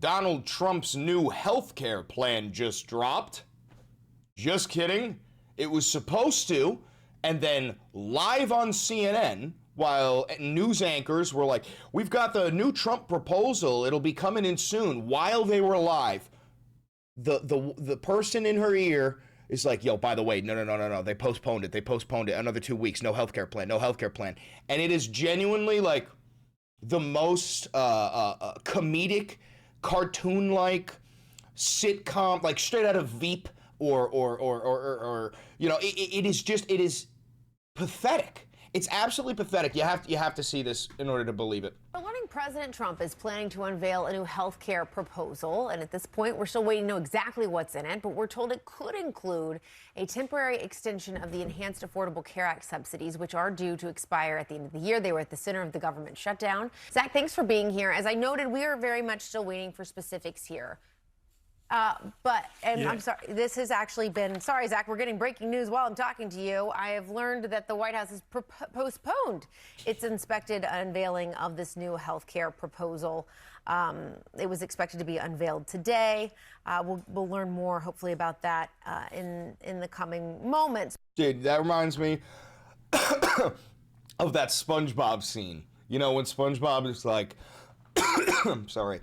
Donald Trump's new healthcare plan just dropped. Just kidding. It was supposed to, and then live on CNN, while news anchors were like, we've got the new Trump proposal, it'll be coming in soon, while they were live, the person in her ear is like, yo, by the way, no, they postponed it another 2 weeks, no healthcare plan. And it is genuinely like the most comedic, cartoon-like sitcom, like straight out of Veep, or you know, it is pathetic. It's absolutely pathetic. You have to see this in order to believe it. We're learning President Trump is planning to unveil a new health care proposal, and at this point, we're still waiting to know exactly what's in it, but we're told it could include a temporary extension of the Enhanced Affordable Care Act subsidies, which are due to expire at the end of the year. They were at the center of the government shutdown. Zach, thanks for being here. As I noted, we are very much still waiting for specifics here. I'm sorry, this has actually been, sorry, Zach, we're getting breaking news while I'm talking to you. I have learned that the White House has postponed its expected unveiling of this new health care proposal. It was expected to be unveiled today. We'll learn more, hopefully, about that in the coming moments. Dude, that reminds me of that SpongeBob scene. You know, when SpongeBob is like, sorry.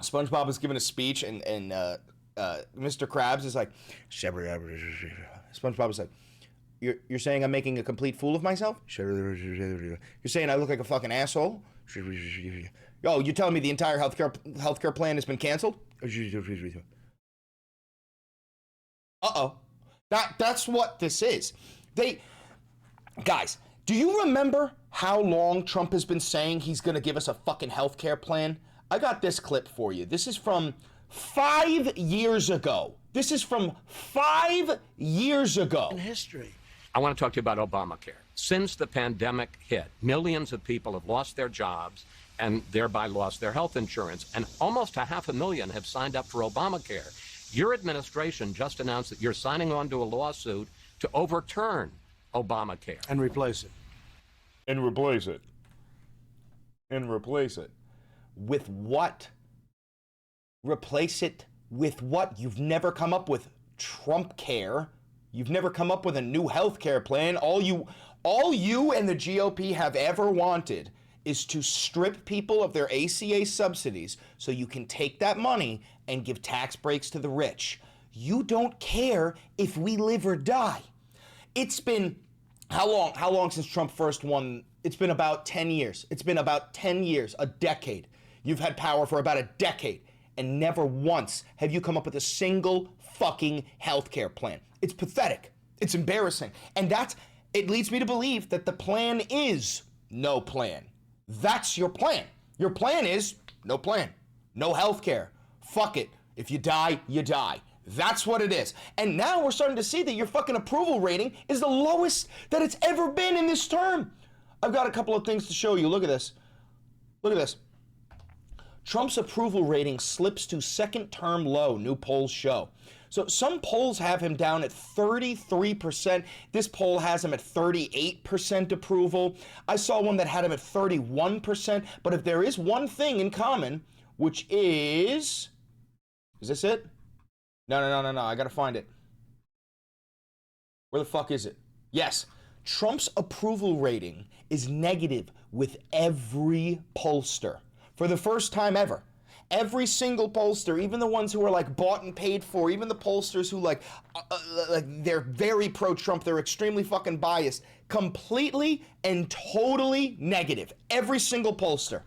SpongeBob is giving a speech, and Mr. Krabs is like, SpongeBob is like, you're saying I'm making a complete fool of myself? You're saying I look like a fucking asshole? Yo, you're telling me the entire healthcare plan has been canceled? Uh-oh. That's what this is. Guys, do you remember how long Trump has been saying he's going to give us a fucking healthcare plan? I got this clip for you. This is from 5 years ago. In history. I want to talk to you about Obamacare. Since the pandemic hit, millions of people have lost their jobs and thereby lost their health insurance, and almost 500,000 have signed up for Obamacare. Your administration just announced that you're signing on to a lawsuit to overturn Obamacare. And replace it. With what? Replace it with what? You've never come up with Trump care. You've never come up with a new health care plan. All you and the GOP have ever wanted is to strip people of their ACA subsidies so you can take that money and give tax breaks to the rich. You don't care if we live or die. It's been how long since Trump first won? It's been about 10 years. A decade. You've had power for about a decade, and never once have you come up with a single fucking healthcare plan. It's pathetic. It's embarrassing. And it leads me to believe that the plan is no plan. That's your plan. Your plan is no plan. No healthcare. Fuck it. If you die, you die. That's what it is. And now we're starting to see that your fucking approval rating is the lowest that it's ever been in this term. I've got a couple of things to show you. Look at this. Trump's approval rating slips to second-term low, new polls show. So some polls have him down at 33%. This poll has him at 38% approval. I saw one that had him at 31%. But if there is one thing in common, which is this it? No, I gotta find it. Where the fuck is it? Yes, Trump's approval rating is negative with every pollster. For the first time ever, every single pollster, even the ones who are like bought and paid for, even the pollsters who like they're very pro-Trump, they're extremely fucking biased, completely and totally negative. Every single pollster.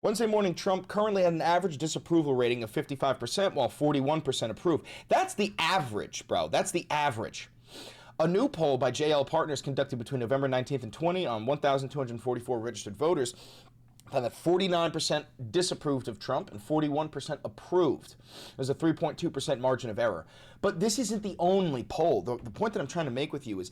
Wednesday morning, Trump currently had an average disapproval rating of 55%, while 41% approve. That's the average, bro. That's the average. A new poll by JL Partners conducted between November 19th and 20 on 1,244 registered voters found that 49% disapproved of Trump and 41% approved. There's a 3.2% margin of error. But this isn't the only poll. The point that I'm trying to make with you is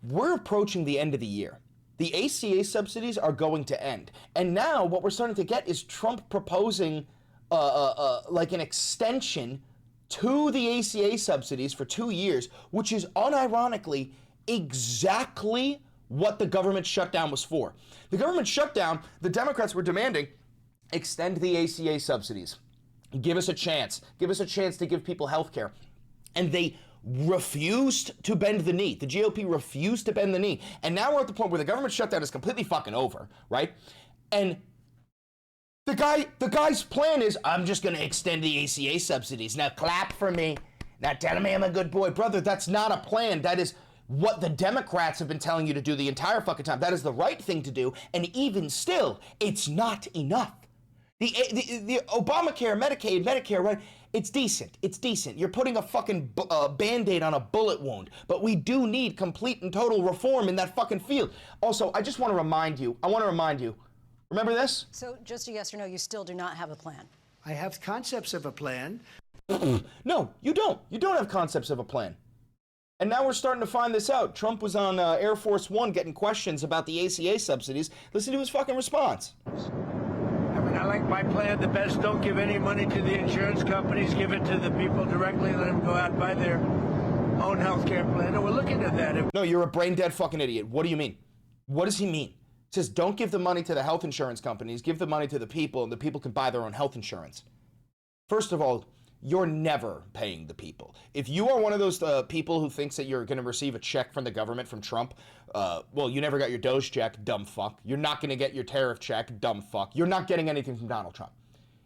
we're approaching the end of the year. The ACA subsidies are going to end. And now what we're starting to get is Trump proposing like an extension to the ACA subsidies for 2 years, which is unironically exactly what the government shutdown was for. The government shutdown, the Democrats were demanding extend the ACA subsidies. Give us a chance. Give us a chance to give people health care. And they refused to bend the knee. The GOP refused to bend the knee. And now we're at the point where the government shutdown is completely fucking over, right? And the guy's plan is, I'm just going to extend the ACA subsidies. Now clap for me. Now tell me I'm a good boy. Brother, that's not a plan. That is what the Democrats have been telling you to do the entire fucking time. That is the right thing to do. And even still, it's not enough. The Obamacare, Medicaid, Medicare, right? It's decent. It's decent. You're putting a fucking Band-Aid on a bullet wound. But we do need complete and total reform in that fucking field. Also, I just want to remind you, remember this? So just a yes or no, you still do not have a plan? I have concepts of a plan. No, you don't. You don't have concepts of a plan. And now we're starting to find this out. Trump was on Air Force One getting questions about the ACA subsidies. Listen to his fucking response. I mean, I like my plan the best. Don't give any money to the insurance companies. Give it to the people directly. Let them go out and buy their own health care plan. And we're looking at that. No, you're a brain-dead fucking idiot. What do you mean? What does he mean? He says, don't give the money to the health insurance companies. Give the money to the people, and the people can buy their own health insurance. First of all, you're never paying the people. If you are one of those people who thinks that you're going to receive a check from the government from Trump, well, you never got your Doge check, dumb fuck. You're not going to get your tariff check, dumb fuck. You're not getting anything from Donald Trump.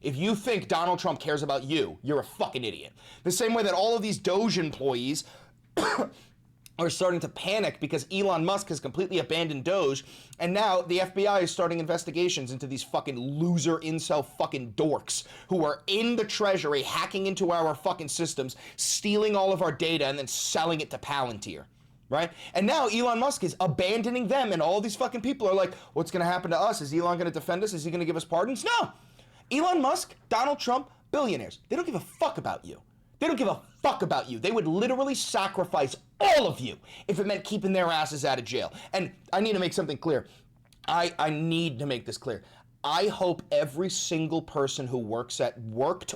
If you think Donald Trump cares about you, you're a fucking idiot. The same way that all of these Doge employees are starting to panic because Elon Musk has completely abandoned Doge, and now the FBI is starting investigations into these fucking loser incel fucking dorks who are in the Treasury hacking into our fucking systems, stealing all of our data, and then selling it to Palantir, right? And now Elon Musk is abandoning them, and all these fucking people are like, what's gonna happen to us? Is Elon gonna defend us? Is he gonna give us pardons? No! Elon Musk, Donald Trump, billionaires, they don't give a fuck about you. They don't give a fuck about you. They would literally sacrifice all of you if it meant keeping their asses out of jail. And I need to make something clear. I need to make this clear. I hope every single person who worked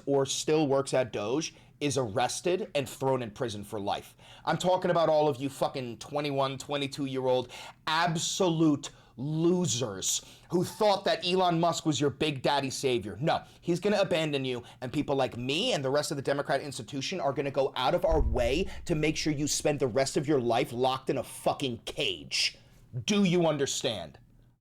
or still works at Doge is arrested and thrown in prison for life. I'm talking about all of you fucking 21, 22-year-old absolute losers who thought that Elon Musk was your big daddy savior. No, he's going to abandon you, and people like me and the rest of the Democrat institution are going to go out of our way to make sure you spend the rest of your life locked in a fucking cage. Do you understand?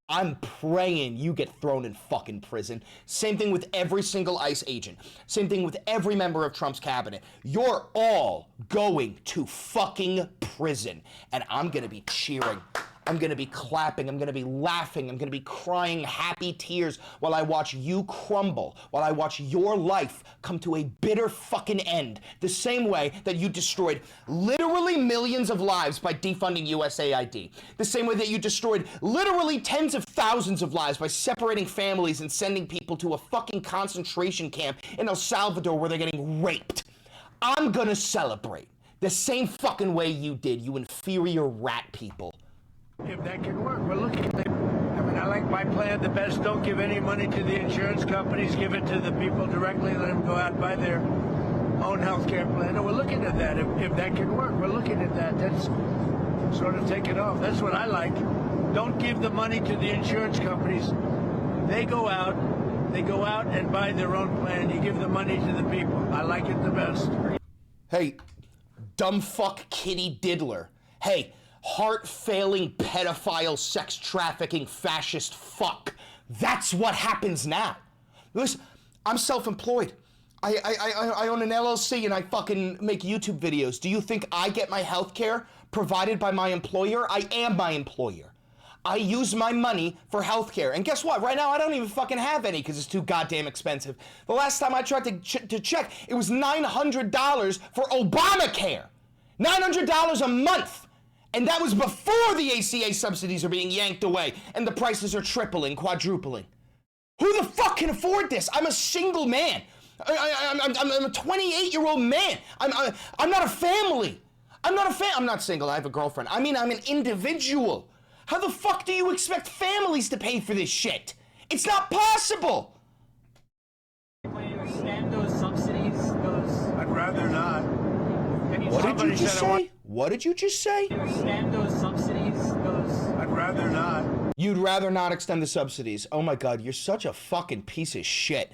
I'm praying you get thrown in fucking prison. Same thing with every single ICE agent. Same thing with every member of Trump's cabinet. You're all going to fucking prison, and I'm going to be cheering. I'm going to be clapping, I'm going to be laughing, I'm going to be crying happy tears while I watch you crumble, while I watch your life come to a bitter fucking end, the same way that you destroyed literally millions of lives by defunding USAID, the same way that you destroyed literally tens of thousands of lives by separating families and sending people to a fucking concentration camp in El Salvador where they're getting raped. I'm going to celebrate the same fucking way you did, you inferior rat people. If that can work, we're looking at it. I mean, I like my plan the best. Don't give any money to the insurance companies. Give it to the people directly. Let them go out and buy their own health care plan. And we're looking at that. If that can work, we're looking at that. That's sort of take it off. That's what I like. Don't give the money to the insurance companies. They go out and buy their own plan. You give the money to the people. I like it the best. Hey, dumb fuck kitty diddler. Hey, heart-failing, pedophile, sex-trafficking, fascist fuck. That's what happens now. Listen, I'm self-employed. I own an LLC and I fucking make YouTube videos. Do you think I get my health care provided by my employer? I am my employer. I use my money for health care. And guess what? Right now, I don't even fucking have any because it's too goddamn expensive. The last time I tried to check, it was $900 for Obamacare. $900 a month. And that was before the ACA subsidies are being yanked away and the prices are tripling, quadrupling. Who the fuck can afford this? I'm a single man. I'm a 28-year-old man. I'm not a family. I'm not single. I have a girlfriend. I mean, I'm an individual. How the fuck do you expect families to pay for this shit? It's not possible. When you extend those subsidies, I'd rather not. What did you just say? What did you just say? extend those subsidies, I'd rather not. You'd rather not extend the subsidies. Oh my God, you're such a fucking piece of shit.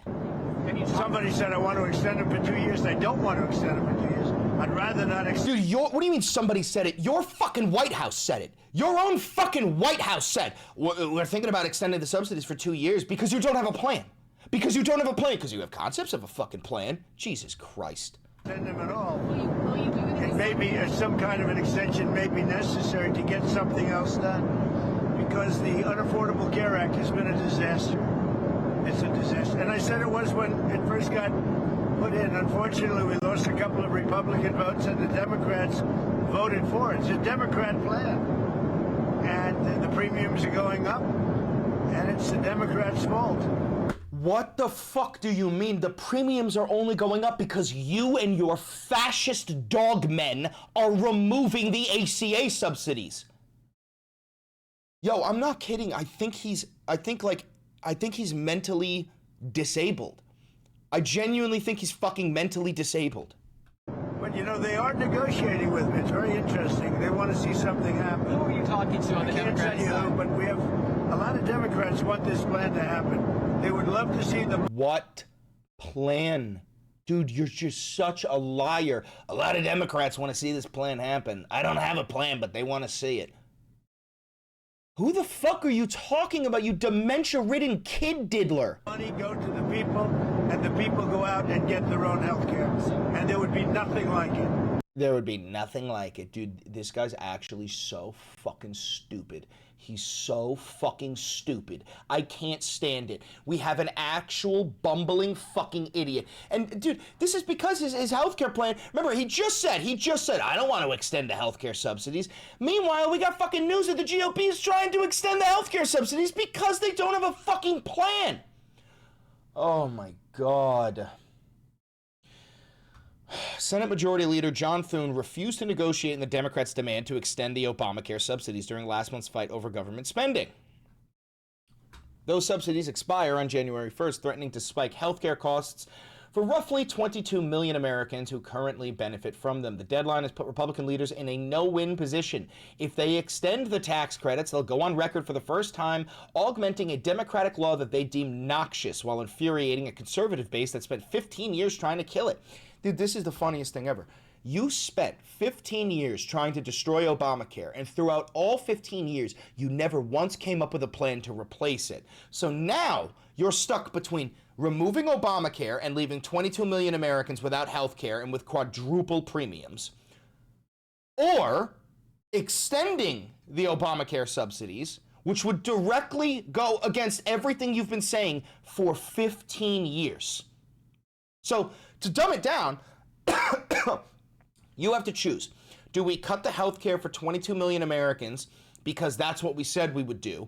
Somebody said I want to extend them for 2 years. I don't want to extend them for 2 years. I'd rather not extend. Dude, what do you mean somebody said it? Your fucking White House said it. Your own fucking White House said, we're thinking about extending the subsidies for 2 years because you don't have a plan. Because you don't have a plan. Because you have concepts of a fucking plan. Jesus Christ. Extend them at all. And maybe some kind of an extension may be necessary to get something else done. Because the Unaffordable Care Act has been a disaster. It's a disaster. And I said it was when it first got put in. Unfortunately, we lost a couple of Republican votes, and the Democrats voted for it. It's a Democrat plan. And the premiums are going up, and it's the Democrats' fault. What the fuck do you mean? The premiums are only going up because you and your fascist dogmen are removing the ACA subsidies. Yo, I'm not kidding. I think he's mentally disabled. I genuinely think he's fucking mentally disabled. But, you know, they are negotiating with me. It's very interesting. They want to see something happen. Who are you talking to on the Democrat side? I can't tell you, but we have a lot of Democrats want this plan to happen. They would love to see the... What plan? Dude, you're just such a liar. A lot of Democrats want to see this plan happen. I don't have a plan, but they want to see it. Who the fuck are you talking about, you dementia-ridden kid diddler? Money go to the people, and the people go out and get their own health care. And there would be nothing like it. There would be nothing like it. Dude, this guy's actually so fucking stupid. He's so fucking stupid. I can't stand it. We have an actual bumbling fucking idiot. And dude, this is because his healthcare plan, remember, he just said, I don't want to extend the healthcare subsidies. Meanwhile, we got fucking news that the GOP is trying to extend the healthcare subsidies because they don't have a fucking plan. Oh my God. Senate Majority Leader John Thune refused to negotiate in the Democrats' demand to extend the Obamacare subsidies during last month's fight over government spending. Those subsidies expire on January 1st, threatening to spike healthcare costs for roughly 22 million Americans who currently benefit from them. The deadline has put Republican leaders in a no-win position. If they extend the tax credits, they'll go on record for the first time augmenting a Democratic law that they deem noxious while infuriating a conservative base that spent 15 years trying to kill it. Dude, this is the funniest thing ever. You spent 15 years trying to destroy Obamacare, and throughout all 15 years, you never once came up with a plan to replace it. So now you're stuck between removing Obamacare and leaving 22 million Americans without health care and with quadruple premiums, or extending the Obamacare subsidies, which would directly go against everything you've been saying for 15 years. So to dumb it down, you have to choose. Do we cut the health care for 22 million Americans because that's what we said we would do?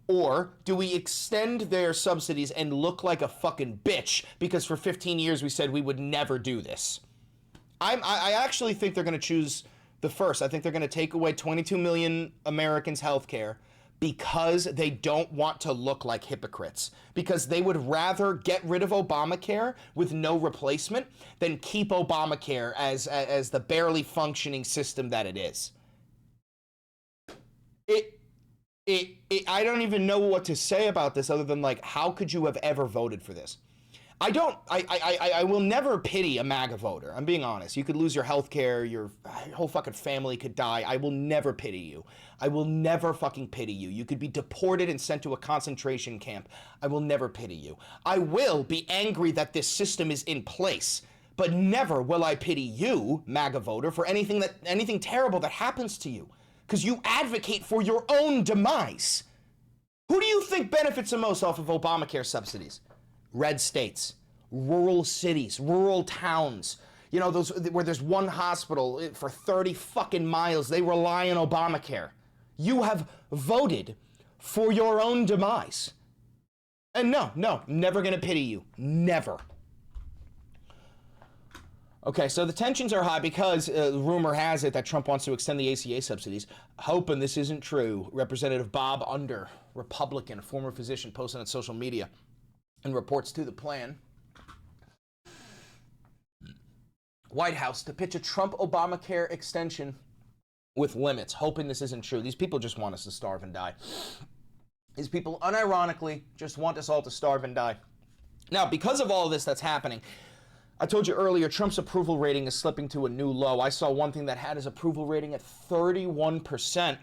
Or do we extend their subsidies and look like a fucking bitch because for 15 years we said we would never do this? I actually think they're going to choose the first. I think they're going to take away 22 million Americans' health care because they don't want to look like hypocrites. Because they would rather get rid of Obamacare with no replacement than keep Obamacare as the barely functioning system that it is. I don't even know what to say about this other than, like, how could you have ever voted for this? I will never pity a MAGA voter. I'm being honest. You could lose your health care, your whole fucking family could die. I will never pity you. I will never fucking pity you. You could be deported and sent to a concentration camp. I will never pity you. I will be angry that this system is in place, but never will I pity you, MAGA voter, for anything terrible that happens to you, because you advocate for your own demise. Who do you think benefits the most off of Obamacare subsidies? Red states, rural cities, rural towns, you know, those where there's one hospital for 30 fucking miles. They rely on Obamacare. You have voted for your own demise. And no, never gonna pity you. Never. Okay, so the tensions are high because rumor has it that Trump wants to extend the ACA subsidies. Hoping this isn't true, Representative Bob Under, Republican, former physician, posted on social media and reports to the plan. White House to pitch a Trump Obamacare extension with limits, hoping this isn't true. These people just want us to starve and die. These people unironically just want us all to starve and die. Now, because of all of this that's happening, I told you earlier, Trump's approval rating is slipping to a new low. I saw one thing that had his approval rating at 31%.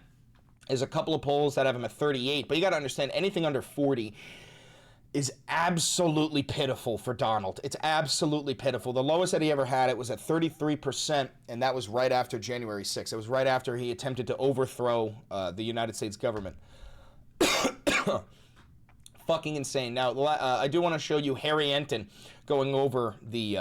There's a couple of polls that have him at 38, but you got to understand, anything under 40 is absolutely pitiful for Donald. It's absolutely pitiful. The lowest that he ever had, it was at 33%, and that was right after January 6th. It was right after he attempted to overthrow the United States government. Fucking insane. Now, I do want to show you Harry Enton going over the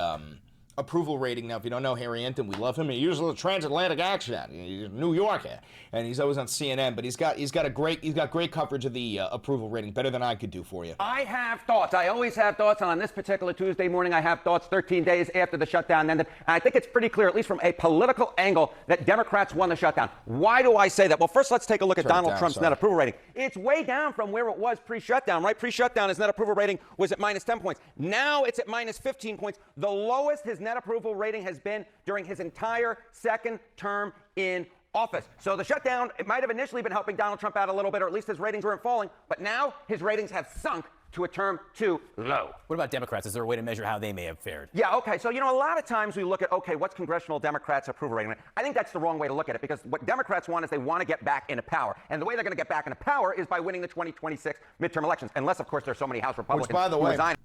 approval rating. Now, if you don't know Harry Enton, we love him. He uses a transatlantic accent. He's a New Yorker, and he's always on CNN. But he's got great coverage of the approval rating, better than I could do for you. I have thoughts. I always have thoughts. And on this particular Tuesday morning, I have thoughts 13 days after the shutdown ended. And I think it's pretty clear, at least from a political angle, that Democrats won the shutdown. Why do I say that? Well, first, let's take a look at Donald Trump's net approval rating. It's way down from where it was pre-shutdown, right? Pre-shutdown, his net approval rating was at minus 10 points. Now it's at minus 15 points, the lowest his net approval rating has been during his entire second term in office. So the shutdown, it might have initially been helping Donald Trump out a little bit, or at least his ratings weren't falling, but now his ratings have sunk to a term too low. What about Democrats? Is there a way to measure how they may have fared? Yeah, okay. So, a lot of times we look at, okay, what's congressional Democrats' approval rating? I think that's the wrong way to look at it, because what Democrats want is they want to get back into power. And the way they're going to get back into power is by winning the 2026 midterm elections, unless, of course, there's so many House Republicans Which, by the way, resign.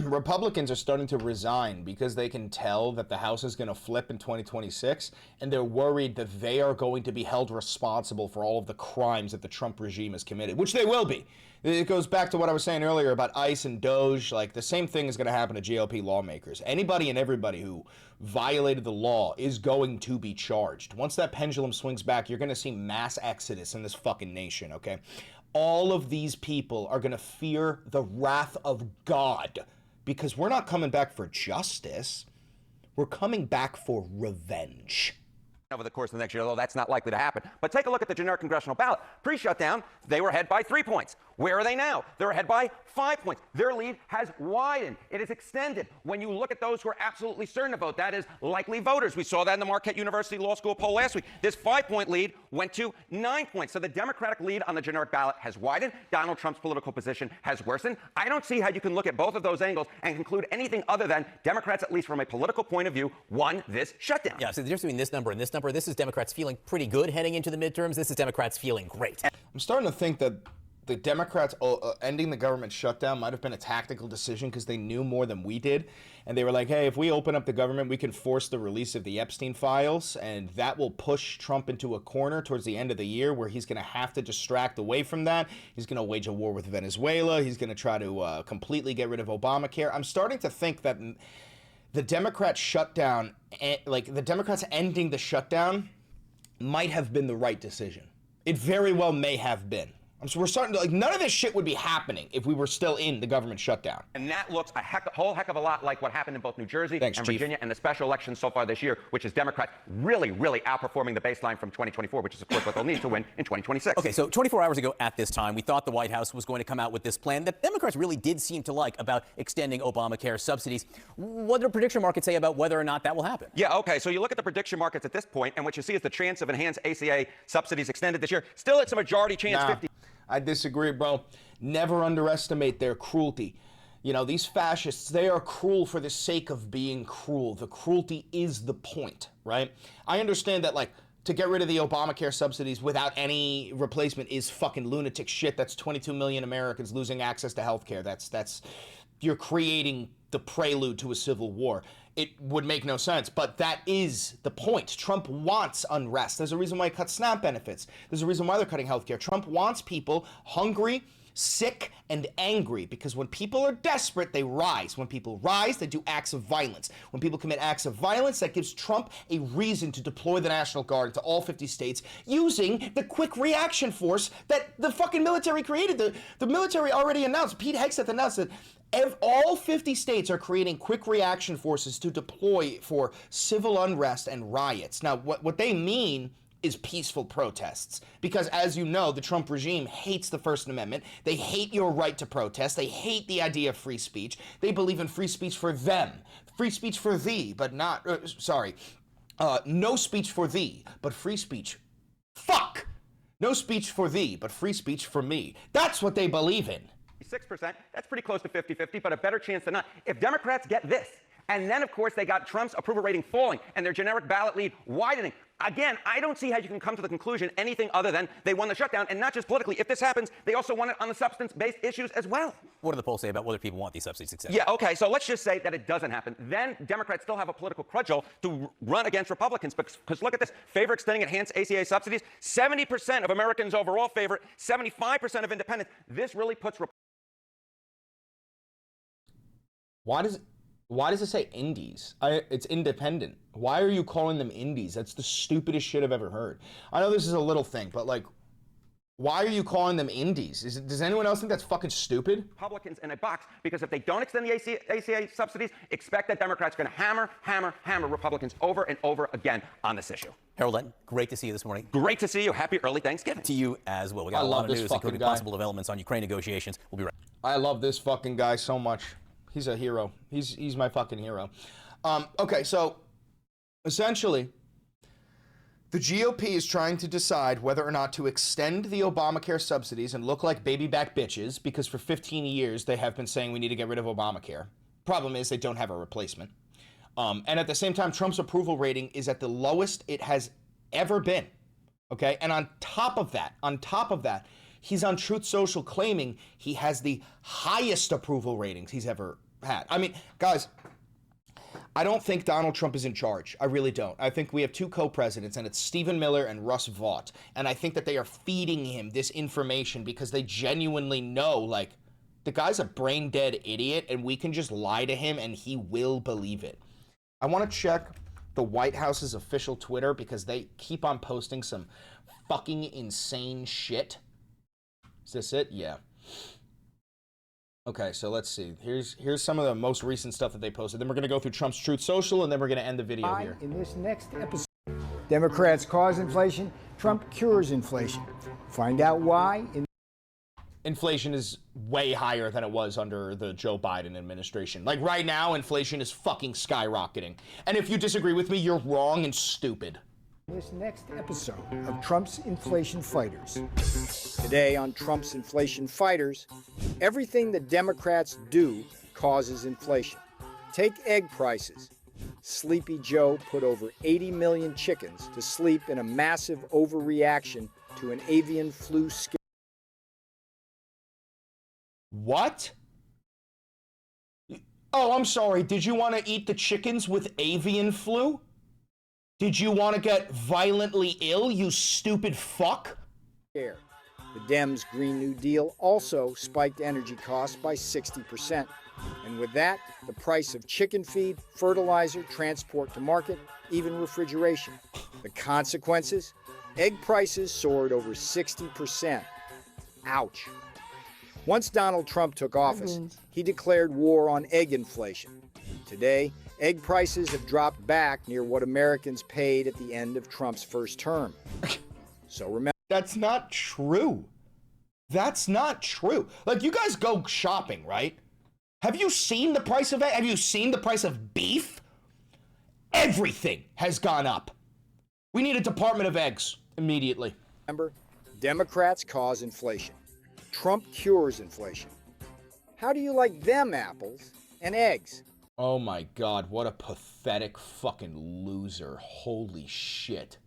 Republicans are starting to resign because they can tell that the House is going to flip in 2026, and they're worried that they are going to be held responsible for all of the crimes that the Trump regime has committed, which they will be. It goes back to what I was saying earlier about ICE and DOJ. Like, the same thing is going to happen to GOP lawmakers. Anybody and everybody who violated the law is going to be charged. Once that pendulum swings back, you're going to see mass exodus in this fucking nation, okay? All of these people are going to fear the wrath of God, because we're not coming back for justice. We're coming back for revenge. Over the course of the next year, although that's not likely to happen. But take a look at the generic congressional ballot. Pre-shutdown, they were ahead by 3 points. Where are they now? They're ahead by 5 points. Their lead has widened. It has extended. When you look at those who are absolutely certain to vote, that is likely voters. We saw that in the Marquette University Law School poll last week. This 5-point lead went to 9 points. So the Democratic lead on the generic ballot has widened. Donald Trump's political position has worsened. I don't see how you can look at both of those angles and conclude anything other than Democrats, at least from a political point of view, won this shutdown. Yeah, so the difference between this number and this number, this is Democrats feeling pretty good heading into the midterms. This is Democrats feeling great. I'm starting to think that the Democrats ending the government shutdown might have been a tactical decision, because they knew more than we did. And they were like, hey, if we open up the government, we can force the release of the Epstein files, and that will push Trump into a corner towards the end of the year where he's going to have to distract away from that. He's going to wage a war with Venezuela. He's going to try to completely get rid of Obamacare. I'm starting to think that the Democrats shutdown, like the Democrats ending the shutdown, might have been the right decision. It very well may have been. So we're starting to, like, none of this shit would be happening if we were still in the government shutdown. And that looks a whole heck of a lot like what happened in both New Jersey and Chief. Virginia and the special elections so far this year, which is Democrats really, really outperforming the baseline from 2024, which is, of course, what they'll need to win in 2026. Okay, so 24 hours ago at this time, we thought the White House was going to come out with this plan that Democrats really did seem to like about extending Obamacare subsidies. What do prediction markets say about whether or not that will happen? Yeah, okay, so you look at the prediction markets at this point, and what you see is the chance of enhanced ACA subsidies extended this year. Still, it's a majority chance, 50. I disagree, bro. Never underestimate their cruelty. You know, these fascists, they are cruel for the sake of being cruel. The cruelty is the point, right? I understand that, like, to get rid of the Obamacare subsidies without any replacement is fucking lunatic shit. That's 22 million Americans losing access to health care. That's you're creating the prelude to a civil war. It would make no sense, but that is the point. Trump wants unrest. There's a reason why he cut SNAP benefits. There's a reason why they're cutting healthcare. Trump wants people hungry, sick, and angry, because when people are desperate, they rise. When people rise, they do acts of violence. When people commit acts of violence, that gives Trump a reason to deploy the National Guard into all 50 states using the quick reaction force that the fucking military created. The military already announced, Pete Hegseth announced that all 50 states are creating quick reaction forces to deploy for civil unrest and riots. Now, what they mean is peaceful protests, because, as you know, the Trump regime hates the First Amendment. They hate your right to protest. They hate the idea of free speech. They believe in free speech for them, free speech for thee, but not, no speech for thee, but free speech. Fuck! No speech for thee, but free speech for me. That's what they believe in. 6%, that's pretty close to 50-50, but a better chance than not. If Democrats get this, and then, of course, they got Trump's approval rating falling and their generic ballot lead widening. Again, I don't see how you can come to the conclusion anything other than they won the shutdown, and not just politically. If this happens, they also won it on the substance-based issues as well. What do the polls say about whether people want these subsidies accepted? Yeah, okay, so let's just say that it doesn't happen. Then Democrats still have a political cudgel to run against Republicans, because look at this. Favor extending enhanced ACA subsidies. 70% of Americans overall favor it, 75% of independents. This really puts... Why does it say indies? It's independent. Why are you calling them indies? That's the stupidest shit I've ever heard. I know this is a little thing, but like, why are you calling them indies? Does anyone else think that's fucking stupid? Republicans in a box, because if they don't extend the ACA subsidies, expect that Democrats are going to hammer Republicans over and over again on this issue. Harold Lenton, great to see you this morning. Great to see you. Happy early Thanksgiving. To you as well. We got a lot of news, including possible developments on Ukraine negotiations. We'll be right back. I love this fucking guy so much. He's a hero. He's my fucking hero. Okay, so essentially, the GOP is trying to decide whether or not to extend the Obamacare subsidies and look like baby back bitches, because for 15 years they have been saying we need to get rid of Obamacare. Problem is they don't have a replacement. And at the same time, Trump's approval rating is at the lowest it has ever been. Okay, and on top of that, he's on Truth Social claiming he has the highest approval ratings he's ever had. I mean, guys, I don't think Donald Trump is in charge. I really don't. I think we have two co-presidents, and it's Stephen Miller and Russ Vought. And I think that they are feeding him this information because they genuinely know, like, the guy's a brain-dead idiot, and we can just lie to him, and he will believe it. I want to check the White House's official Twitter because they keep on posting some fucking insane shit. Is this it? Yeah. Okay, so let's see. Here's some of the most recent stuff that they posted. Then we're going to go through Trump's Truth Social, and then we're going to end the video here. In this next episode, Democrats cause inflation, Trump cures inflation. Find out why. Inflation is way higher than it was under the Joe Biden administration. Like right now, inflation is fucking skyrocketing. And if you disagree with me, you're wrong and stupid. This next episode of Trump's Inflation Fighters. Today on Trump's Inflation Fighters, everything the Democrats do causes inflation. Take egg prices. Sleepy Joe put over 80 million chickens to sleep in a massive overreaction to an avian flu scare. What? Oh, I'm sorry. Did you want to eat the chickens with avian flu? Did you want to get violently ill, you stupid fuck? The Dems' Green New Deal also spiked energy costs by 60%. And with that, the price of chicken feed, fertilizer, transport to market, even refrigeration. The consequences? Egg prices soared over 60%. Ouch. Once Donald Trump took office, he declared war on egg inflation. Today, egg prices have dropped back near what Americans paid at the end of Trump's first term. So remember... That's not true. That's not true. Like, you guys go shopping, right? Have you seen the price of egg? Have you seen the price of beef? Everything has gone up. We need a Department of Eggs immediately. Remember, Democrats cause inflation. Trump cures inflation. How do you like them apples and eggs? Oh my God, what a pathetic fucking loser. Holy shit.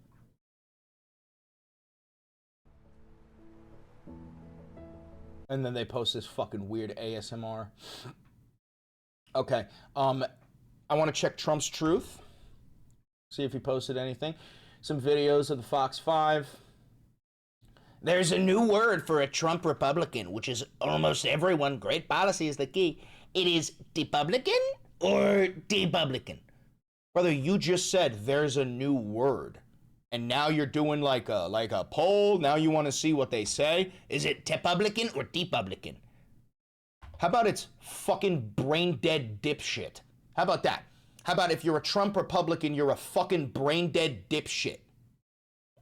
And then they post this fucking weird ASMR. Okay, I want to check Trump's Truth. See if he posted anything. Some videos of the Fox 5. There's a new word for a Trump Republican, which is almost everyone. Great policy is the key. It is Depublican or Depublican. Brother, you just said there's a new word. And now you're doing like a poll. Now you want to see what they say. Is it Tepublican or Depublican? How about it's fucking brain dead dipshit? How about that? How about if you're a Trump Republican, you're a fucking brain dead dipshit?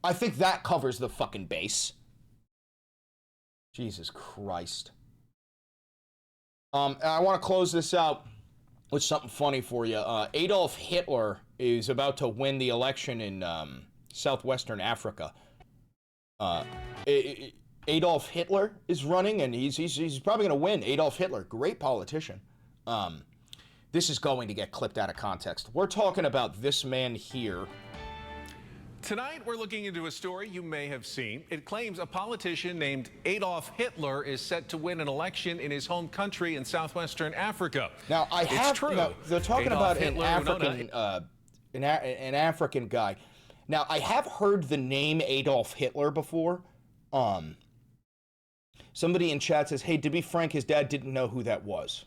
I think that covers the fucking base. Jesus Christ. I want to close this out with something funny for you. Adolf Hitler is about to win the election in southwestern Africa. Adolf Hitler is running, and he's probably going to win. Adolf Hitler, great politician. This is going to get clipped out of context. We're talking about this man here. Tonight, we're looking into a story you may have seen. It claims a politician named Adolf Hitler is set to win an election in his home country in southwestern Africa. Now, It's true. They're talking Adolf about Hitler, an African guy. Now, I have heard the name Adolf Hitler before. Somebody in chat says, hey, to be frank, his dad didn't know who that was.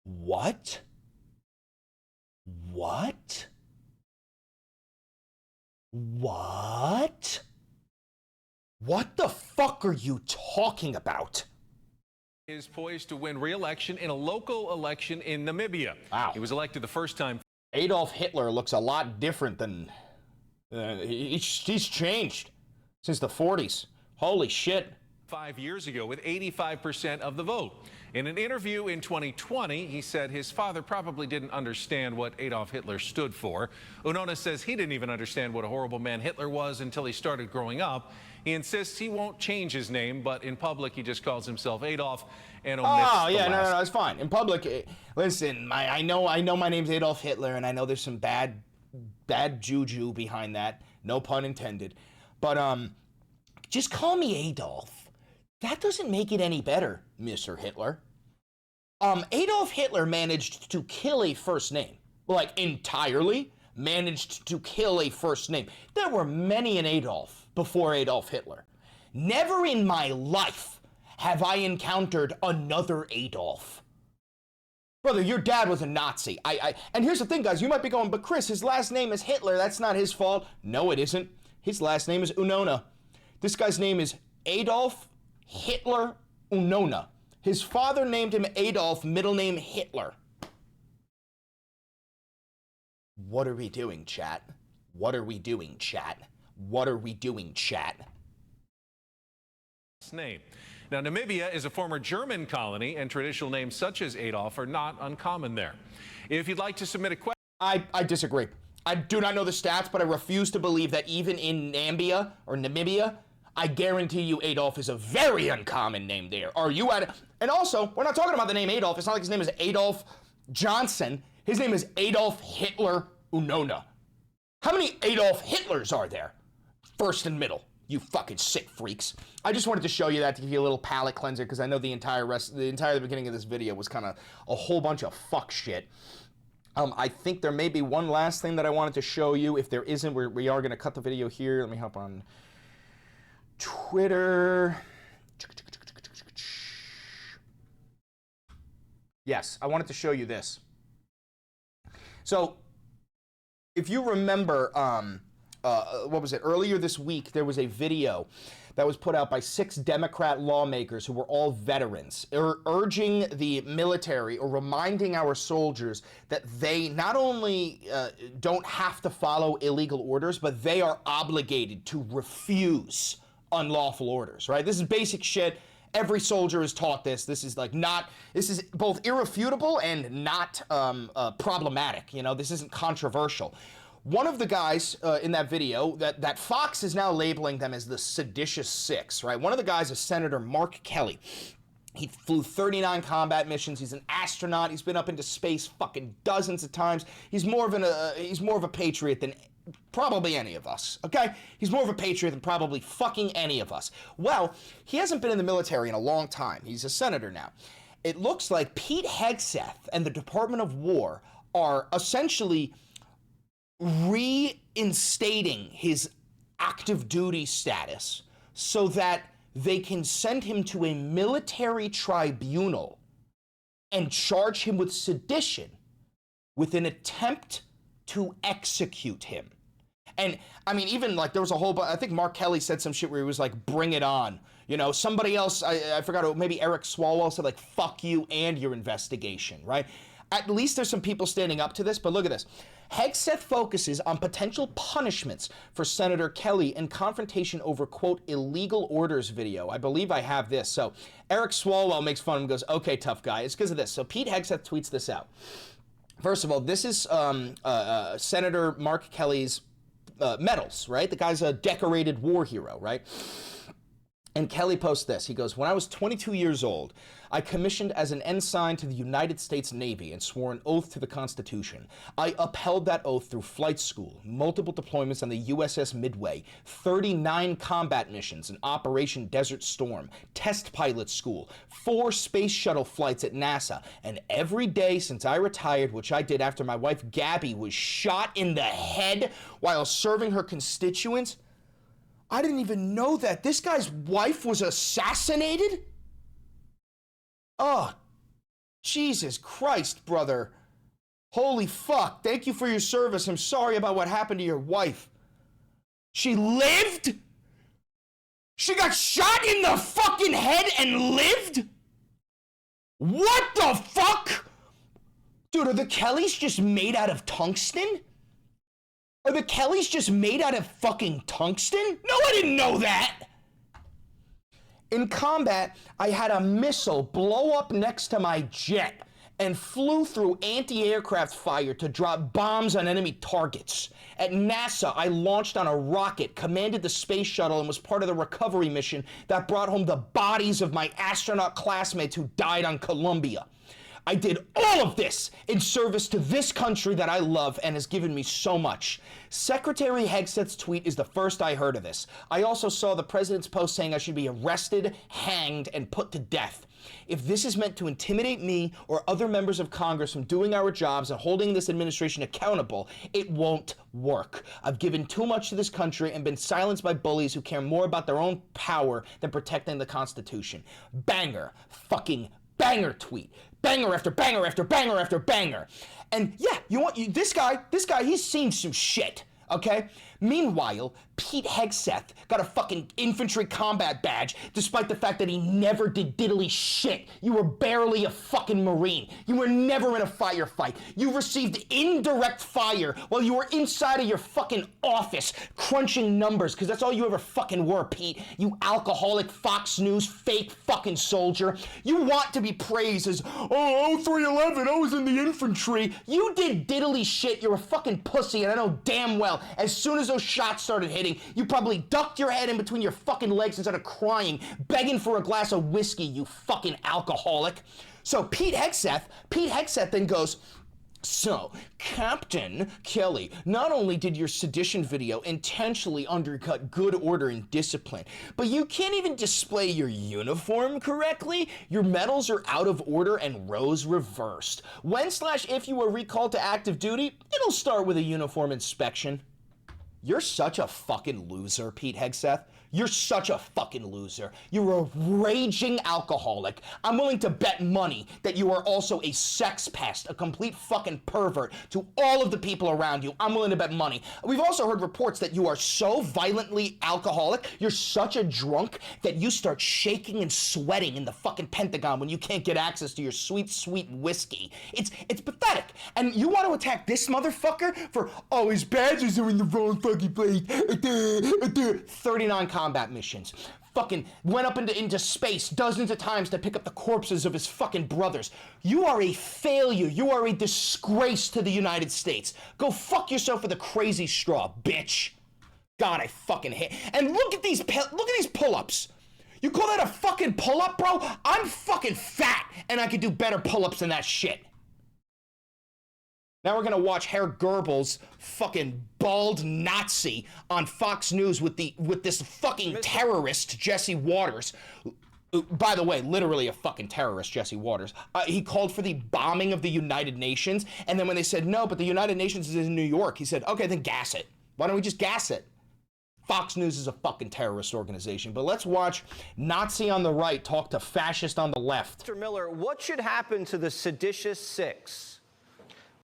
What? What? What? What the fuck are you talking about? Is poised to win re-election in a local election in Namibia. Wow. He was elected the first time. Adolf Hitler looks a lot different than... he's changed since the 40s. Holy shit. 5 years ago with 85% of the vote. In an interview in 2020, he said his father probably didn't understand what Adolf Hitler stood for. Unona says he didn't even understand what a horrible man Hitler was until he started growing up. He insists he won't change his name, but in public he just calls himself Adolf and omits Oh, yeah, the last. no, it's fine. In public, listen, I know my name's Adolf Hitler, and I know there's some bad juju behind that. No pun intended. But, just call me Adolf. That doesn't make it any better, Mr. Hitler. Adolf Hitler managed to kill a first name. Like, entirely managed to kill a first name. There were many an Adolf before Adolf Hitler. Never in my life have I encountered another Adolf. Brother, your dad was a Nazi. And here's the thing, guys. You might be going, but Chris, his last name is Hitler. That's not his fault. No, it isn't. His last name is Unona. This guy's name is Adolf Hitler Unona. His father named him Adolf, middle name Hitler. What are we doing, chat? What are we doing, chat? What are we doing, chat? Name. Now, Namibia is a former German colony, and traditional names such as Adolf are not uncommon there. If you'd like to submit a question... I disagree. I do not know the stats, but I refuse to believe that even in Namibia, I guarantee you Adolf is a very uncommon name there. Are you at... And also, we're not talking about the name Adolf. It's not like his name is Adolf Johnson. His name is Adolf Hitler Unona. How many Adolf Hitlers are there? First and middle. You fucking sick freaks. I just wanted to show you that to give you a little palate cleanser, because I know the entire beginning of this video was kind of a whole bunch of fuck shit. I think there may be one last thing that I wanted to show you. If there isn't, we are going to cut the video here. Let me hop on Twitter. Yes, I wanted to show you this. So, if you remember, what was it? Earlier this week, there was a video that was put out by 6 Democrat lawmakers who were all veterans, urging the military or reminding our soldiers that they not only don't have to follow illegal orders, but they are obligated to refuse unlawful orders, right? This is basic shit. Every soldier is taught this. This is this is both irrefutable and not problematic. You know, this isn't controversial. One of the guys in that video, that Fox is now labeling them as the seditious 6, right? One of the guys is Senator Mark Kelly. He flew 39 combat missions. He's an astronaut. He's been up into space fucking dozens of times. He's more of a patriot than probably any of us, okay? He's more of a patriot than probably fucking any of us. Well, he hasn't been in the military in a long time. He's a senator now. It looks like Pete Hegseth and the Department of War are essentially reinstating his active duty status so that they can send him to a military tribunal and charge him with sedition with an attempt to execute him. And I mean, even like there was a whole I think Mark Kelly said some shit where he was like, bring it on. You know, somebody else, I forgot, maybe Eric Swalwell said like, fuck you and your investigation, right? At least there's some people standing up to this, but look at this. Hegseth focuses on potential punishments for Senator Kelly in confrontation over, quote, illegal orders video. I believe I have this. So Eric Swalwell makes fun of him and goes, okay, tough guy. It's because of this. So Pete Hegseth tweets this out. First of all, this is Senator Mark Kelly's medals, right? The guy's a decorated war hero, right? And Kelly posts this. He goes, when I was 22 years old, I commissioned as an ensign to the United States Navy and swore an oath to the Constitution. I upheld that oath through flight school, multiple deployments on the USS Midway, 39 combat missions in Operation Desert Storm, test pilot school, 4 space shuttle flights at NASA, and every day since I retired, which I did after my wife Gabby was shot in the head while serving her constituents. I didn't even know that. This guy's wife was assassinated? Oh, Jesus Christ, brother. Holy fuck. Thank you for your service. I'm sorry about what happened to your wife. She lived? She got shot in the fucking head and lived? What the fuck? Dude, are the Kellys just made out of tungsten? Are the Kellys just made out of fucking tungsten? No, I didn't know that. In combat, I had a missile blow up next to my jet and flew through anti-aircraft fire to drop bombs on enemy targets. At NASA, I launched on a rocket, commanded the space shuttle, and was part of the recovery mission that brought home the bodies of my astronaut classmates who died on Columbia. I did all of this in service to this country that I love and has given me so much. Secretary Hegseth's tweet is the first I heard of this. I also saw the president's post saying I should be arrested, hanged, and put to death. If this is meant to intimidate me or other members of Congress from doing our jobs and holding this administration accountable, it won't work. I've given too much to this country and been silenced by bullies who care more about their own power than protecting the Constitution. Banger. Fucking banger tweet. Banger after banger after banger after banger. And yeah, this guy, he's seen some shit, okay? Meanwhile, Pete Hegseth got a fucking infantry combat badge despite the fact that he never did diddly shit. You were barely a fucking Marine. You were never in a firefight. You received indirect fire while you were inside of your fucking office crunching numbers, because that's all you ever fucking were, Pete. You alcoholic Fox News fake fucking soldier. You want to be praised as, oh, 0311, I was in the infantry. You did diddly shit. You're a fucking pussy, and I know damn well as soon as those shots started hitting, you probably ducked your head in between your fucking legs and started crying, begging for a glass of whiskey, you fucking alcoholic. So Pete Hegseth then goes, so, Captain Kelly, not only did your sedition video intentionally undercut good order and discipline, but you can't even display your uniform correctly. Your medals are out of order and rows reversed. When/if you were recalled to active duty, it'll start with a uniform inspection. You're such a fucking loser, Pete Hegseth. You're such a fucking loser. You're a raging alcoholic. I'm willing to bet money that you are also a sex pest, a complete fucking pervert to all of the people around you. I'm willing to bet money. We've also heard reports that you are so violently alcoholic, you're such a drunk that you start shaking and sweating in the fucking Pentagon when you can't get access to your sweet, sweet whiskey. It's pathetic. And you want to attack this motherfucker for, oh, his badges are in the wrong fucking place. 39 combat missions. Fucking went up into space dozens of times to pick up the corpses of his fucking brothers. You are a failure. You are a disgrace to the United States. Go fuck yourself with a crazy straw, bitch. God, I fucking hate. And look at these pull-ups. You call that a fucking pull-up, bro? I'm fucking fat, and I could do better pull-ups than that shit. Now we're gonna watch Herr Goebbels, fucking bald Nazi, on Fox News with this fucking terrorist, Jesse Waters. By the way, literally a fucking terrorist, Jesse Waters. He called for the bombing of the United Nations, and then when they said no, but the United Nations is in New York, he said, okay, then gas it. Why don't we just gas it? Fox News is a fucking terrorist organization. But let's watch Nazi on the right talk to fascist on the left. Mr. Miller, what should happen to the seditious six?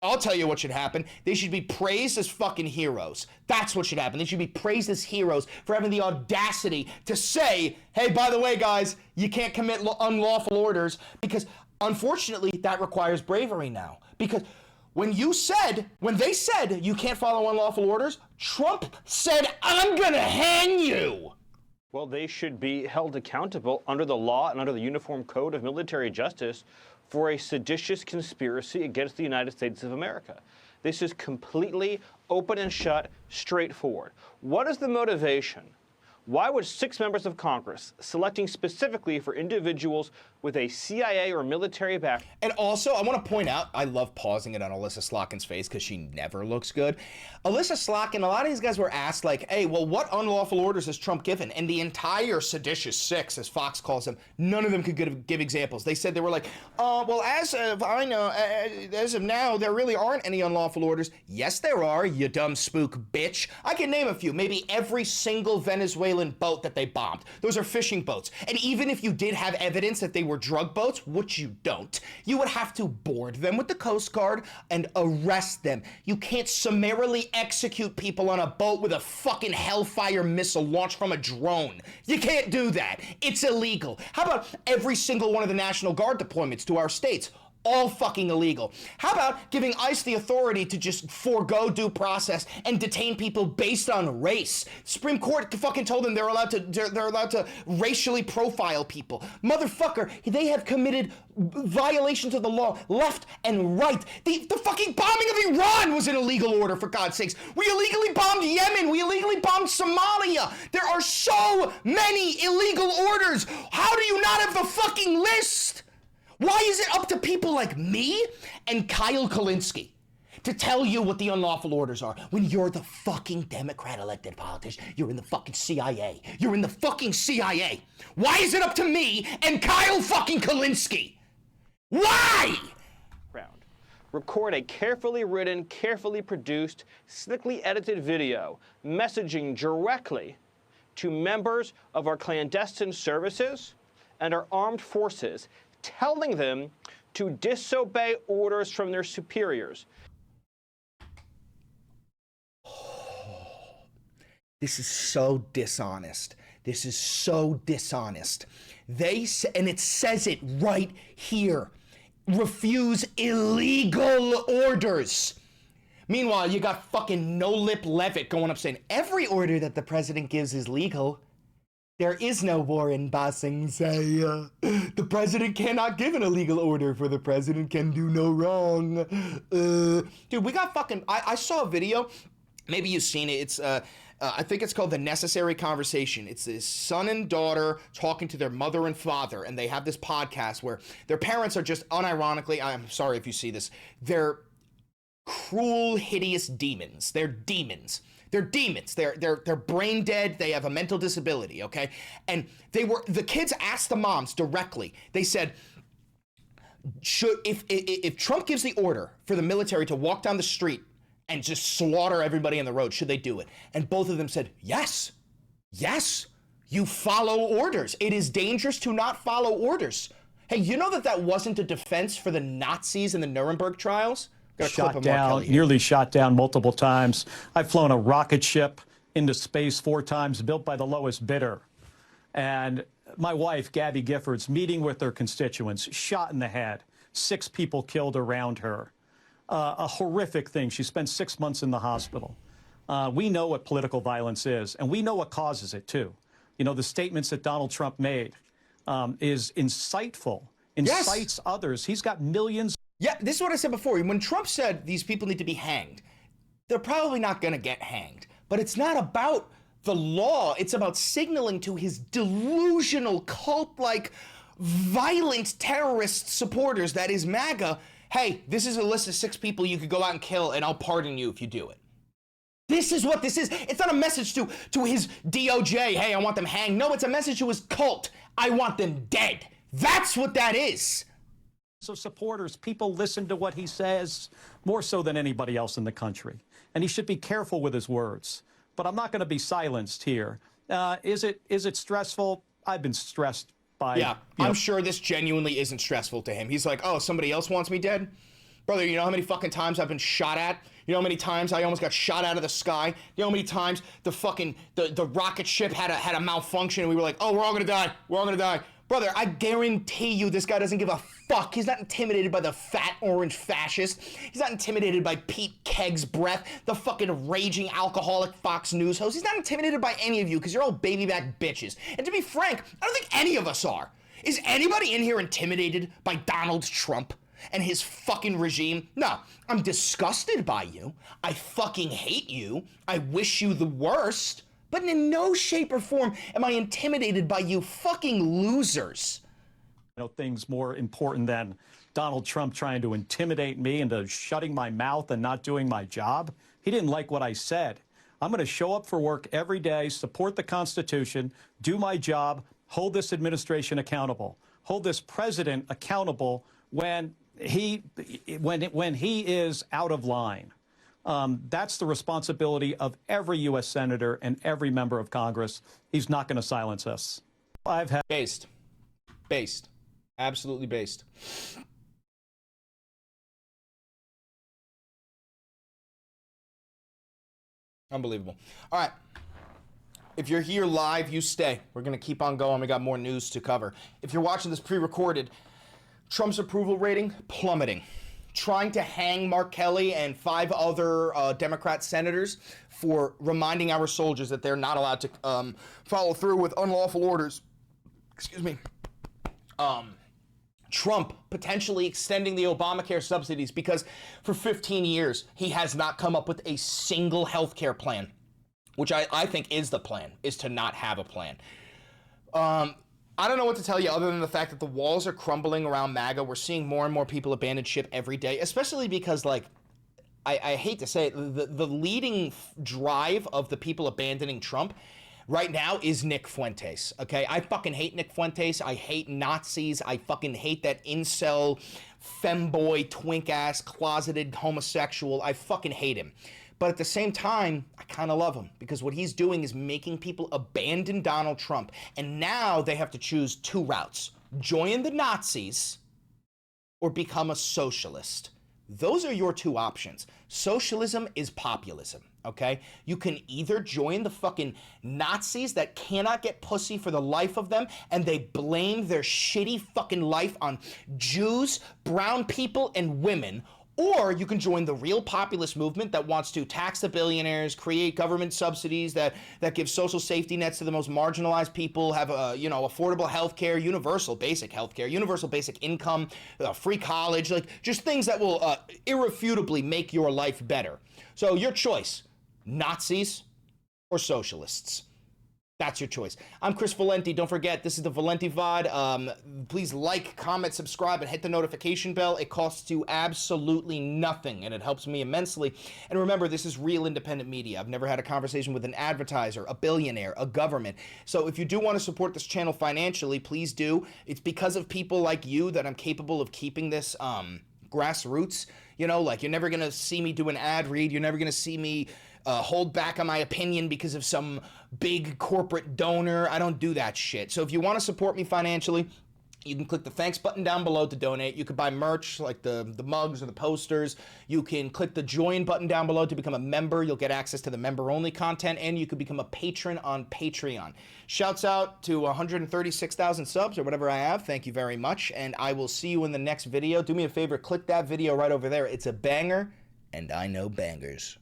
I'll tell you what should happen. They should be praised as fucking heroes. That's what should happen. They should be praised as heroes for having the audacity to say, hey, by the way, guys, you can't commit unlawful orders, because unfortunately that requires bravery now. Because when they said you can't follow unlawful orders, Trump said, I'm gonna hang you. Well, they should be held accountable under the law and under the Uniform Code of Military Justice for a seditious conspiracy against the United States of America. This is completely open and shut, straightforward. What is the motivation? Why would 6 members of Congress, selecting specifically for individuals with a CIA or military background? And also, I want to point out, I love pausing it on Alyssa Slotkin's face because she never looks good. Alyssa Slotkin, a lot of these guys were asked, like, hey, well, what unlawful orders has Trump given? And the entire seditious 6, as Fox calls them, none of them could give examples. They said, they were like, well, as of I know, as of now, there really aren't any unlawful orders. Yes, there are, you dumb spook bitch. I can name a few. Maybe every single Venezuelan boat that they bombed. Those are fishing boats. And even if you did have evidence that they were drug boats, which you don't, you would have to board them with the Coast Guard and arrest them. You can't summarily execute people on a boat with a fucking Hellfire missile launched from a drone. You can't do that. It's illegal. How about every single one of the National Guard deployments to our states? All fucking illegal. How about giving ICE the authority to just forego due process and detain people based on race? Supreme Court fucking told them they're allowed to racially profile people. Motherfucker, they have committed violations of the law left and right. The fucking bombing of Iran was an illegal order, for God's sakes. We illegally bombed Yemen. We illegally bombed Somalia. There are so many illegal orders. How do you not have the fucking list? Why is it up to people like me and Kyle Kulinski to tell you what the unlawful orders are when you're the fucking Democrat elected politician? You're in the fucking CIA. You're in the fucking CIA. Why is it up to me and Kyle fucking Kulinski? Why? Record a carefully written, carefully produced, slickly edited video messaging directly to members of our clandestine services and our armed forces, telling them to disobey orders from their superiors. This is so dishonest. This is so dishonest. And it says it right here. Refuse illegal orders. Meanwhile, you got fucking no-lip Levitt going up saying, every order that the president gives is legal. There is no war in Ba Sing Se. The president cannot give an illegal order, for the president can do no wrong. Dude, we got fucking... I saw a video. Maybe you've seen it. It's... I think it's called The Necessary Conversation. It's this son and daughter talking to their mother and father, and they have this podcast where their parents are just unironically... I'm sorry if you see this. They're cruel, hideous demons. They're demons. They're demons. They're brain dead. They have a mental disability, okay? And the kids asked the moms directly. They said, if Trump gives the order for the military to walk down the street and just slaughter everybody on the road, should they do it? And both of them said, yes. Yes. You follow orders. It is dangerous to not follow orders. Hey, you know that wasn't a defense for the Nazis in the Nuremberg trials? Shot down, nearly shot down multiple times. I've flown a rocket ship into space 4 times, built by the lowest bidder. And my wife, Gabby Giffords, meeting with her constituents, shot in the head, 6 people killed around her. A horrific thing. She spent 6 months in the hospital. We know what political violence is, and we know what causes it, too. You know, the statements that Donald Trump made is insightful, incites others. He's got millions. Yeah, this is what I said before. When Trump said these people need to be hanged, they're probably not going to get hanged. But it's not about the law. It's about signaling to his delusional, cult-like, violent terrorist supporters, that is MAGA, hey, this is a list of 6 people you could go out and kill, and I'll pardon you if you do it. This is what this is. It's not a message to his DOJ, hey, I want them hanged. No, it's a message to his cult, I want them dead. That's what that is. So supporters, people listen to what he says more so than anybody else in the country. And he should be careful with his words. But I'm not going to be silenced here. Is it stressful? I've been stressed by... Yeah, I'm sure this genuinely isn't stressful to him. He's like, oh, somebody else wants me dead? Brother, you know how many fucking times I've been shot at? You know how many times I almost got shot out of the sky? You know how many times the rocket ship had a malfunction and we were like, oh, we're all going to die. We're all going to die. Brother, I guarantee you this guy doesn't give a fuck. He's not intimidated by the fat orange fascist. He's not intimidated by Pete Kegg's breath, the fucking raging alcoholic Fox News host. He's not intimidated by any of you because you're all baby back bitches. And to be frank, I don't think any of us are. Is anybody in here intimidated by Donald Trump and his fucking regime? No, I'm disgusted by you. I fucking hate you. I wish you the worst. But in no shape or form am I intimidated by you fucking losers. You know, things more important than Donald Trump trying to intimidate me into shutting my mouth and not doing my job. He didn't like what I said. I'm going to show up for work every day, support the Constitution, do my job, hold this administration accountable, hold this president accountable when he is out of line. That's the responsibility of every U.S. senator and every member of Congress. He's not going to silence us. Based. Absolutely based. Unbelievable. All right. If you're here live, you stay. We're going to keep on going. We got more news to cover. If you're watching this pre-recorded, Trump's approval rating plummeting. Trying to hang Mark Kelly and 5 other Democrat senators for reminding our soldiers that they're not allowed to follow through with unlawful orders. Excuse me. Trump potentially extending the Obamacare subsidies because for 15 years he has not come up with a single health care plan, which I think is the plan, is to not have a plan. I don't know what to tell you other than the fact that the walls are crumbling around MAGA. We're seeing more and more people abandon ship every day, especially because, like, I hate to say it, the leading drive of the people abandoning Trump right now is Nick Fuentes, okay? I fucking hate Nick Fuentes. I hate Nazis. I fucking hate that incel, femboy, twink-ass, closeted homosexual. I fucking hate him. But at the same time, I kind of love him because what he's doing is making people abandon Donald Trump. And now they have to choose 2 routes. Join the Nazis or become a socialist. Those are your 2 options. Socialism is populism, okay? You can either join the fucking Nazis that cannot get pussy for the life of them and they blame their shitty fucking life on Jews, brown people, and women, or you can join the real populist movement that wants to tax the billionaires, create government subsidies that give social safety nets to the most marginalized people, have affordable health care, universal basic health care, universal basic income, free college, like just things that will irrefutably make your life better. So your choice, Nazis or socialists. That's your choice. I'm Chris Valenti. Don't forget, this is the Valenti VOD. Please like, comment, subscribe, and hit the notification bell. It costs you absolutely nothing, and it helps me immensely. And remember, this is real independent media. I've never had a conversation with an advertiser, a billionaire, a government. So if you do want to support this channel financially, please do. It's because of people like you that I'm capable of keeping this grassroots. You know, like you're never going to see me do an ad read. You're never going to see me hold back on my opinion because of some big corporate donor. I don't do that shit. So if you want to support me financially, you can click the thanks button down below to donate. You could buy merch like the mugs or the posters. You can click the join button down below to become a member. You'll get access to the member-only content, and you could become a patron on Patreon. Shouts out to 136,000 subs or whatever I have. Thank you very much, and I will see you in the next video. Do me a favor, click that video right over there. It's a banger, and I know bangers.